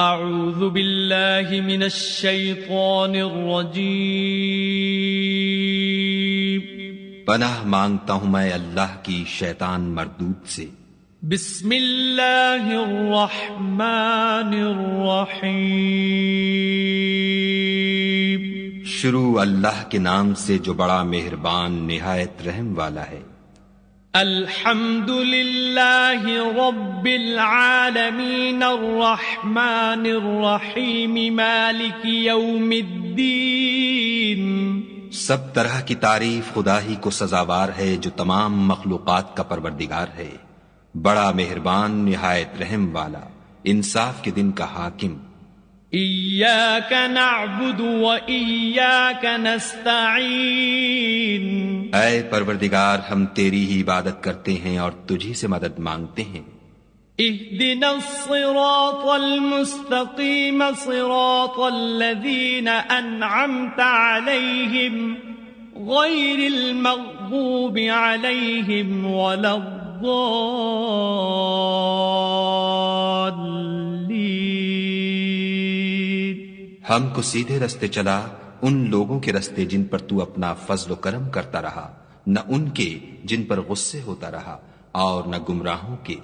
اعوذ باللہ من الشیطان الرجیم پناہ مانگتا ہوں میں اللہ کی شیطان مردود سے۔ بسم اللہ الرحمن الرحیم شروع اللہ کے نام سے جو بڑا مہربان نہایت رحم والا ہے۔ الحمد للہ رب العالمین الرحمن الرحیم مالک یوم الدین۔ سب طرح کی تعریف خدا ہی کو سزاوار ہے جو تمام مخلوقات کا پروردگار ہے، بڑا مہربان نہایت رحم والا، انصاف کے دن کا حاکم۔ ایاک نعبد و ایاک نستعین۔ اے پروردگار ہم تیری ہی عبادت کرتے ہیں اور تجھی سے مدد مانگتے ہیں۔ اہدنا الصراط المستقیم صراط الذین انعمت علیہم غیر المغضوب علیہم ولا الضالین۔ ہم کو سیدھے رستے چلا، ان لوگوں کے رستے جن پر تو اپنا فضل و کرم کرتا رہا، نہ ان کے جن پر غصے ہوتا رہا، اور نہ گمراہوں کے۔